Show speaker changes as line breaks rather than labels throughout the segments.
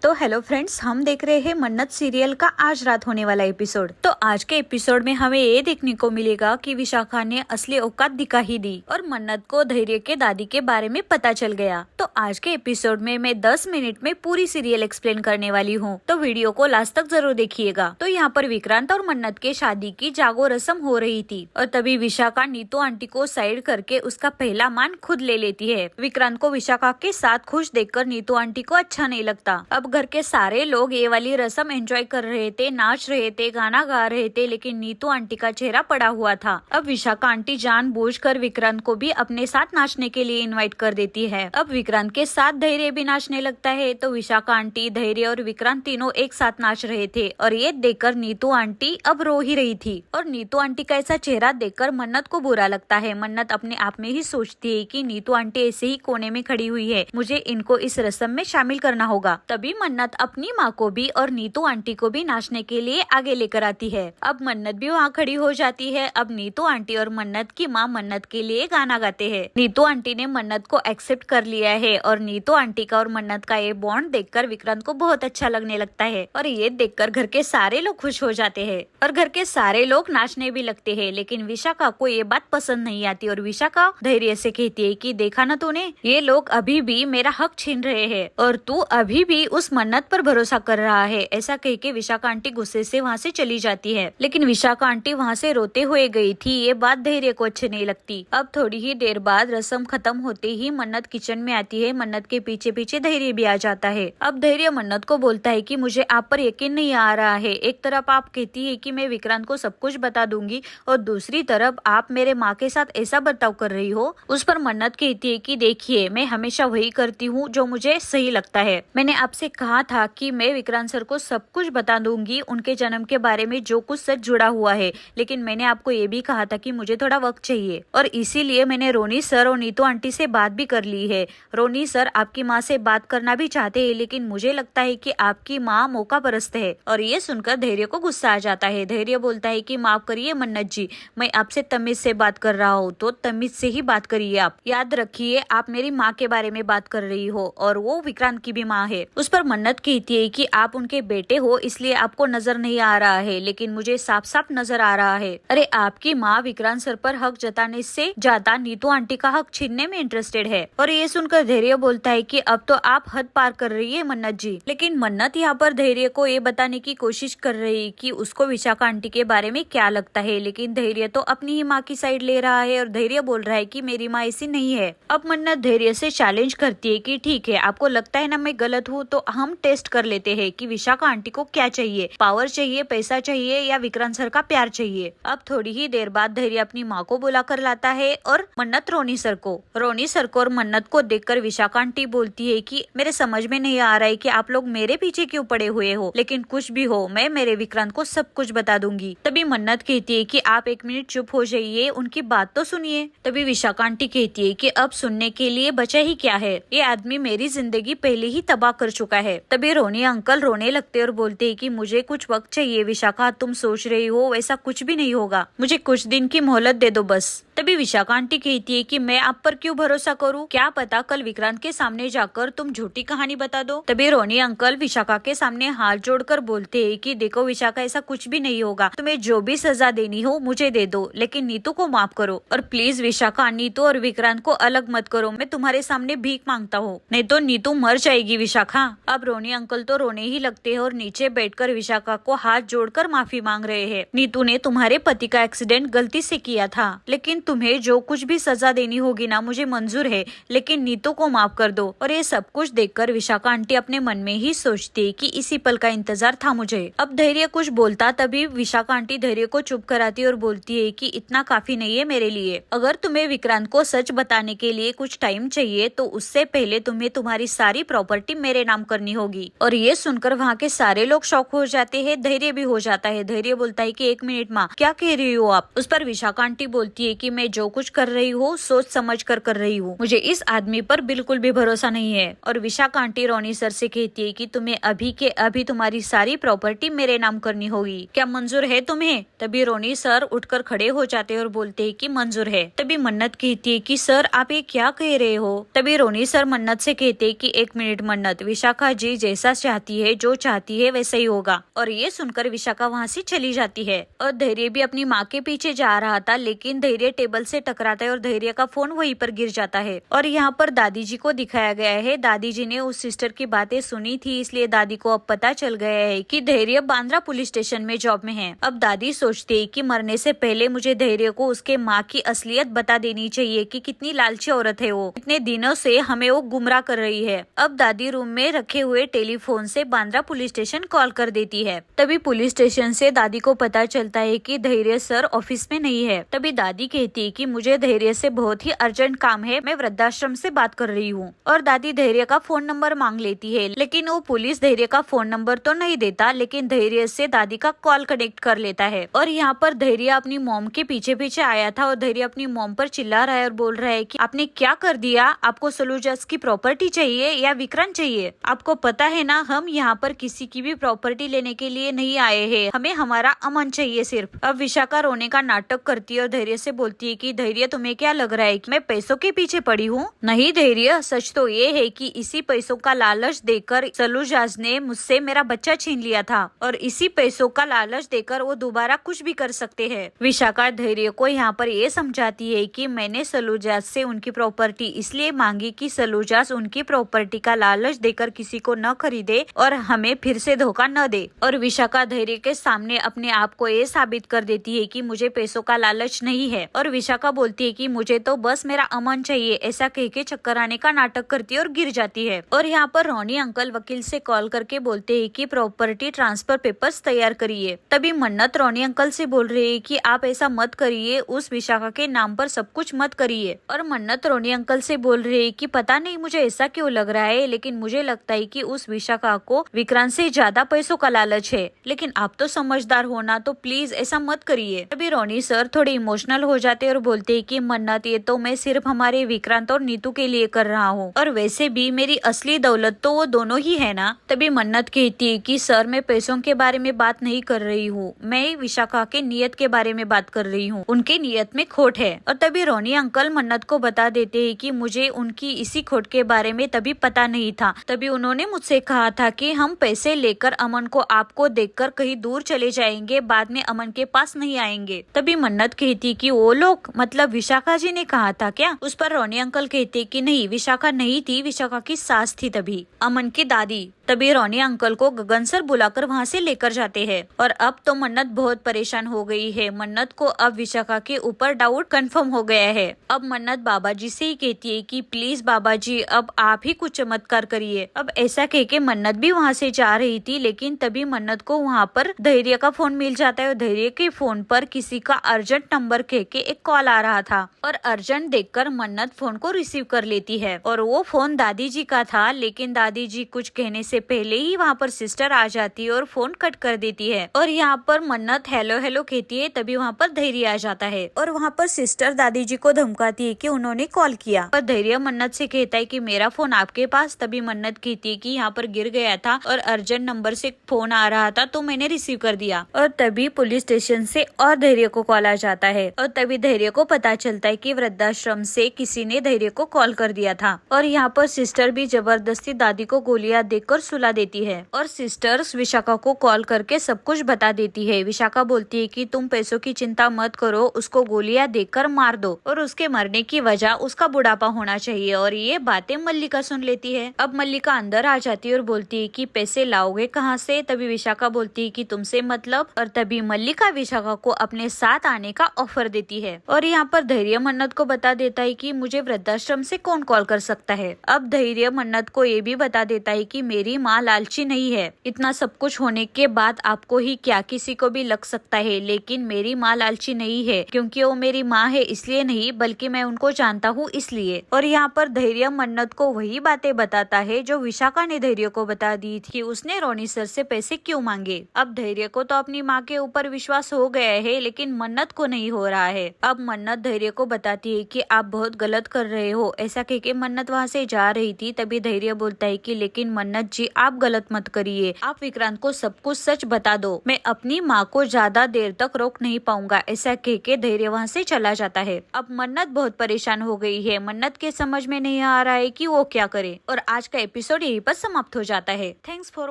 तो hello friends, हम देख रहे हैं मन्नत सीरियल का आज रात होने वाला एपिसोड। तो आज के एपिसोड में हमें ये देखने को मिलेगा कि विशाखा ने असली औकात दिखा ही दी और मन्नत को धैर्य के दादी के बारे में पता चल गया। तो आज के एपिसोड में मैं 10 मिनट में पूरी सीरियल एक्सप्लेन करने वाली हूँ, तो वीडियो को लास्ट तक जरूर देखिएगा। तो यहाँ पर विक्रांत और मन्नत के शादी की जागो रस्म हो रही थी और तभी विशाखा नीतू आंटी को साइड करके उसका पहला मान खुद ले लेती है। विक्रांत को विशाखा के साथ खुश देखकर नीतू आंटी को अच्छा नहीं लगता। अब घर के सारे लोग ये वाली रस्म एंजॉय कर रहे थे, नाच रहे थे, गाना गा रहे थे, लेकिन नीतू आंटी का चेहरा पड़ा हुआ था। अब विशाखा आंटी जानबूझकर विक्रांत को भी अपने साथ नाचने के लिए इनवाइट कर देती है। अब विक्रांत के साथ धैर्य भी नाचने लगता है, तो विशाखा आंटी, धैर्य और विक्रांत तीनों एक साथ नाच रहे थे और ये देखकर नीतू आंटी अब रो ही रही थी। और नीतू आंटी का ऐसा चेहरा देखकर मन्नत को बुरा लगता है। मन्नत अपने आप में ही सोचती है कि नीतू आंटी ऐसे ही कोने में खड़ी हुई है, मुझे इनको इस रस्म में शामिल करना होगा। तभी मन्नत अपनी माँ को भी और नीतू आंटी को भी नाचने के लिए आगे लेकर आती है। अब मन्नत भी वहाँ खड़ी हो जाती है। अब नीतू आंटी और मन्नत की माँ मन्नत के लिए गाना गाते हैं। नीतू आंटी ने मन्नत को एक्सेप्ट कर लिया है और नीतू आंटी का और मन्नत का ये बॉन्ड देखकर विक्रांत को बहुत अच्छा लगने लगता है और ये देखकर घर के सारे लोग खुश हो जाते हैं और घर के सारे लोग नाचने भी लगते हैं। लेकिन विशाखा को ये बात पसंद नहीं आती और विशाखा धैर्य से कहती है कि देखा ना तूने, ये लोग अभी भी मेरा हक छीन रहे हैं और तू अभी भी उस मन्नत पर भरोसा कर रहा है। ऐसा कह के विशाखा आंटी गुस्से से वहाँ से चली जाती है। लेकिन विशाखा आंटी वहाँ से रोते हुए गई थी, ये बात धैर्य को अच्छी नहीं लगती। अब थोड़ी ही देर बाद रस्म खत्म होते ही मन्नत किचन में आती है। मन्नत के पीछे पीछे धैर्य भी आ जाता है। अब धैर्य मन्नत को बोलता है कि मुझे आप पर यकीन नहीं आ रहा है। एक तरफ आप कहती है कि मैं विक्रांत को सब कुछ बता दूंगी और दूसरी तरफ आप मेरे माँ के साथ ऐसा बर्ताव कर रही हो। उस पर मन्नत कहती है कि देखिए, मैं हमेशा वही करती हूँ जो मुझे सही लगता है। मैंने आपसे कहा था कि मैं विक्रांत सर को सब कुछ बता दूंगी, उनके जन्म के बारे में जो कुछ सच जुड़ा हुआ है, लेकिन मैंने आपको ये भी कहा था कि मुझे थोड़ा वक्त चाहिए और इसीलिए मैंने रोनी सर और नीतू आंटी से बात भी कर ली है। रोनी सर आपकी माँ से बात करना भी चाहते हैं, लेकिन मुझे लगता है कि आपकी माँ मौका परस्त है। और ये सुनकर धैर्य को गुस्सा आ जाता है। धैर्य बोलता है कि माफ करिए मन्नत जी, मैं आपसे तमीज से बात कर रहा हूँ, तो तमीज से ही बात करिए। आप याद रखिए, आप मेरी माँ के बारे में बात कर रही हो और वो विक्रांत की भी माँ है। उस पर मन्नत कहती है कि आप उनके बेटे हो इसलिए आपको नजर नहीं आ रहा है, लेकिन मुझे साफ साफ नजर आ रहा है। अरे आपकी माँ विक्रांत सर पर हक जताने से ज्यादा नीतू आंटी का हक छीनने में इंटरेस्टेड है। और ये सुनकर धैर्य बोलता है कि अब तो आप हद पार कर रही है मन्नत जी। लेकिन मन्नत यहाँ पर धैर्य को ये बताने की कोशिश कर रही है कि उसको विशाखा आंटी के बारे में क्या लगता है, लेकिन धैर्य तो अपनी ही माँ की साइड ले रहा है और धैर्य बोल रहा है कि मेरी माँ ऐसी नहीं है। अब मन्नत धैर्य से चैलेंज करती है कि ठीक है, आपको लगता है ना मैं गलत हूँ, तो हम टेस्ट कर लेते हैं कि विशाखा आंटी को क्या चाहिए, पावर चाहिए, पैसा चाहिए या विक्रांत सर का प्यार चाहिए। अब थोड़ी ही देर बाद धैर्य अपनी माँ को बुला कर लाता है और मन्नत रोनी सर को और मन्नत को देखकर विशाखा आंटी बोलती है कि मेरे समझ में नहीं आ रहा है कि आप लोग मेरे पीछे क्यों पड़े हुए हो, लेकिन कुछ भी हो मैं मेरे विक्रांत को सब कुछ बता दूंगी। तभी मन्नत कहती है कि आप एक मिनट चुप हो जाइए, उनकी बात तो सुनिए। तभी विशाखा आंटी कहती है कि अब सुनने के लिए बचा ही क्या है, ये आदमी मेरी जिंदगी पहले ही तबाह कर चुका है। तभी रोनी अंकल रोने लगते और बोलते हैं कि मुझे कुछ वक्त चाहिए विशाखा, तुम सोच रही हो वैसा कुछ भी नहीं होगा, मुझे कुछ दिन की मोहलत दे दो बस। तभी विशाखा आंटी कहती है कि मैं आप पर क्यों भरोसा करूं, क्या पता कल विक्रांत के सामने जाकर तुम झूठी कहानी बता दो। तभी रोनी अंकल विशाखा के सामने हाथ जोड़कर बोलते हैं कि देखो विशाखा, ऐसा कुछ भी नहीं होगा, तुम्हें जो भी सजा देनी हो मुझे दे दो, लेकिन नीतू को माफ करो और प्लीज विशाखा, नीतू और विक्रांत को अलग मत करो, मैं तुम्हारे सामने भीख मांगता हूँ, नहीं तो नीतू मर जाएगी विशाखा। अब रोनी अंकल तो रोने ही लगते हैं और नीचे बैठकर विशाखा को हाथ जोड़कर माफी मांग रहे हैं। नीतू ने तुम्हारे पति का एक्सीडेंट गलती से किया था, लेकिन तुम्हें जो कुछ भी सजा देनी होगी ना मुझे मंजूर है, लेकिन नीतू को माफ कर दो। और ये सब कुछ देखकर विशाखा आंटी अपने मन में ही सोचती है कि इसी पल का इंतजार था मुझे। अब धैर्य कुछ बोलता, तभी विशाखा आंटी धैर्य को चुप कराती और बोलती है कि इतना काफी नहीं है मेरे लिए, अगर तुम्हें विक्रांत को सच बताने के लिए कुछ टाइम चाहिए तो उससे पहले तुम्हें तुम्हारी सारी प्रॉपर्टी मेरे नाम करनी होगी। और ये सुनकर वहाँ के सारे लोग शॉक हो जाते हैं, धैर्य भी हो जाता है। धैर्य बोलता है कि एक मिनट माँ, क्या कह रही हो आप। उस पर विशाखा आंटी बोलती है कि मैं जो कुछ कर रही हूँ सोच समझ कर रही हूँ, मुझे इस आदमी पर बिल्कुल भी भरोसा नहीं है। और विशाखा आंटी रोनी सर से कहती है कि तुम्हें अभी के अभी तुम्हारी सारी प्रॉपर्टी मेरे नाम करनी होगी, क्या मंजूर है तुम्हें। तभी रोनी सर उठकर खड़े हो जाते हैं और बोलते हैं कि मंजूर है। तभी मन्नत कहती है कि सर आप ये क्या कह रहे हो। तभी रोनी सर मन्नत से कहते हैं कि एक मिनट मन्नत, विशाखा विशाखा जी जैसा चाहती है, जो चाहती है वैसा ही होगा। और ये सुनकर विशाखा वहाँ से चली जाती है और धैर्य भी अपनी माँ के पीछे जा रहा था, लेकिन धैर्य टेबल से टकराता है और धैर्य का फोन वहीं पर गिर जाता है। और यहाँ पर दादी जी को दिखाया गया है। दादी जी ने उस सिस्टर की बातें सुनी थी, इसलिए दादी को अब पता चल गया है कि धैर्य बांद्रा पुलिस स्टेशन में जॉब में है। अब दादी सोचती है कि मरने से पहले मुझे धैर्य को उसके माँ की असलियत बता देनी चाहिए कि कितनी लालची औरत है वो, इतने दिनों से हमें वो गुमराह कर रही है। अब दादी रूम में रखे हुए टेलीफोन से बांद्रा पुलिस स्टेशन कॉल कर देती है। तभी पुलिस स्टेशन से दादी को पता चलता है कि धैर्य सर ऑफिस में नहीं है। तभी दादी कहती है कि मुझे धैर्य से बहुत ही अर्जेंट काम है, मैं वृद्धाश्रम से बात कर रही हूँ। और दादी धैर्य का फोन नंबर मांग लेती है, लेकिन वो पुलिस धैर्य का फोन नंबर तो नहीं देता, लेकिन धैर्य से दादी का कॉल कनेक्ट कर लेता है। और यहाँ पर धैर्य अपनी मॉम के पीछे पीछे आया था और धैर्य अपनी मॉम पर चिल्ला रहा है और बोल रहा है कि आपने क्या कर दिया, आपको सलूजास की प्रॉपर्टी चाहिए या विक्रांत चाहिए? आपको पता है ना, हम यहाँ पर किसी की भी प्रॉपर्टी लेने के लिए नहीं आए हैं, हमें हमारा अमन चाहिए सिर्फ। अब विशाखा रोने का नाटक करती है और धैर्य से बोलती है कि धैर्य तुम्हें क्या लग रहा है कि मैं पैसों के पीछे पड़ी हूँ? नहीं धैर्य, सच तो ये है कि इसी पैसों का लालच देकर सलूजास ने मुझसे मेरा बच्चा छीन लिया था और इसी पैसों का लालच देकर वो दोबारा कुछ भी कर सकते हैं। विशाखा धैर्य को यहाँ पर ये समझाती है कि मैंने सलूजास से उनकी प्रॉपर्टी इसलिए मांगी कि सलूजास उनकी प्रॉपर्टी का लालच देकर किसी को न खरीदे और हमें फिर से धोखा न दे। और विशाखा धैर्य के सामने अपने आप को ये साबित कर देती है कि मुझे पैसों का लालच नहीं है। और विशाखा बोलती है कि मुझे तो बस मेरा अमन चाहिए, ऐसा कह के चक्कर आने का नाटक करती है और गिर जाती है। और यहाँ पर रोनी अंकल वकील से कॉल करके बोलते हैं कि प्रॉपर्टी ट्रांसफर पेपर्स तैयार करिए। तभी मन्नत रोनी अंकल से बोल रही है कि आप ऐसा मत करिए, उस विशाखा के नाम पर सब कुछ मत करिए। और मन्नत रोनी अंकल से बोल रही है कि पता नहीं मुझे ऐसा क्यों लग रहा है, लेकिन मुझे लगता है कि उस विशाखा को विक्रांत से ज्यादा पैसों का लालच है, लेकिन आप तो समझदार हो ना, तो प्लीज ऐसा मत करिए। तभी रोनी सर थोड़े इमोशनल हो जाते हैं और बोलते हैं कि मन्नत, ये तो मैं सिर्फ हमारे विक्रांत और नीतू के लिए कर रहा हूँ, और वैसे भी मेरी असली दौलत तो वो दोनों ही है ना। तभी मन्नत कहती है कि सर मैं पैसों के बारे में बात नहीं कर रही हूँ, मैं विशाखा के नियत के बारे में बात कर रही हूँ, उनके नियत में खोट है। और तभी रोनी अंकल मन्नत को बता देते हैं कि मुझे उनकी इसी खोट के बारे में तभी पता नहीं था, तभी उन्होंने मुझसे कहा था कि हम पैसे लेकर अमन को आपको देखकर कहीं दूर चले जाएंगे, बाद में अमन के पास नहीं आएंगे। तभी मन्नत कहती कि वो लोग मतलब विशाखा जी ने कहा था क्या? उस पर रोनी अंकल कहते कि नहीं, विशाखा नहीं थी, विशाखा की सास थी तभी, अमन की दादी। तभी रोनी अंकल को गगन सर बुलाकर वहाँ से लेकर जाते हैं। और अब तो मन्नत बहुत परेशान हो गई है। मन्नत को अब विशाखा के ऊपर डाउट कंफर्म हो गया है। अब मन्नत बाबा जी से ही कहती है कि प्लीज बाबा जी, अब आप ही कुछ चमत्कार करिए। अब ऐसा कह के मन्नत भी वहाँ से जा रही थी, लेकिन तभी मन्नत को वहाँ पर धैर्य का फोन मिल जाता है और धैर्य के फोन पर किसी का अर्जेंट नंबर कह के एक कॉल आ रहा था। और अर्जेंट देखकर मन्नत फोन को रिसीव कर लेती है और वो फोन दादी जी का था, लेकिन दादी जी कुछ कहने से पहले ही वहाँ पर सिस्टर आ जाती है और फोन कट कर देती है। और यहाँ पर मन्नत हेलो हेलो कहती है, तभी वहाँ पर धैर्य आ जाता है और वहाँ पर सिस्टर दादी जी को धमकाती है कि उन्होंने कॉल किया। और धैर्य मन्नत से कहता है कि मेरा फोन आपके पास? तभी मन्नत कहती है कि यहाँ पर गिर गया था और अर्जेंट नंबर से फोन आ रहा था तो मैंने रिसीव कर दिया। और तभी पुलिस स्टेशन से और धैर्य को कॉल आ जाता है और तभी धैर्य को पता चलता है कि वृद्धाश्रम से किसी ने धैर्य को कॉल कर दिया था। और यहाँ पर सिस्टर भी जबरदस्ती दादी को गोलियां देकर सुला देती है और सिस्टर्स विशाखा को कॉल करके सब कुछ बता देती है। विशाखा बोलती है कि तुम पैसों की चिंता मत करो, उसको गोलियां देकर मार दो और उसके मरने की वजह उसका बुढ़ापा होना चाहिए। और ये बातें मल्लिका सुन लेती है। अब मल्लिका अंदर आ जाती है और बोलती है कि पैसे लाओगे कहाँ से? तभी विशाखा बोलती है कि तुमसे मतलब। और तभी मल्लिका विशाखा को अपने साथ आने का ऑफर देती है। और यहाँ पर धैर्य मन्नत को बता देता है कि मुझे वृद्धाश्रम से कौन कॉल कर सकता है। अब धैर्य मन्नत को ये भी बता देता है कि मेरी माँ लालची नहीं है, इतना सब कुछ होने के बाद आपको ही क्या किसी को भी लग सकता है, लेकिन मेरी माँ लालची नहीं है, क्योंकि वो मेरी माँ है इसलिए नहीं, बल्कि मैं उनको जानता हूँ इसलिए। और यहाँ पर धैर्य मन्नत को वही बातें बताता है जो विशाखा ने धैर्य को बता दी थी, उसने रोनी सर से पैसे क्यों मांगे। अब धैर्य को तो अपनी माँ के ऊपर विश्वास हो गया है, लेकिन मन्नत को नहीं हो रहा है। अब मन्नत धैर्य को बताती है कि आप बहुत गलत कर रहे हो। ऐसा कह के मन्नत वहाँ से जा रही थी, तभी धैर्य बोलता है कि लेकिन मन्नत जी जी आप गलत मत करिए, आप विक्रांत को सब कुछ सच बता दो, मैं अपनी माँ को ज्यादा देर तक रोक नहीं पाऊंगा। ऐसा कह के धैर्य वहाँ से चला जाता है। अब मन्नत बहुत परेशान हो गई है। मन्नत के समझ में नहीं आ रहा है कि वो क्या करे और आज का एपिसोड यहीं पर समाप्त हो जाता है। Thanks for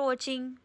watching.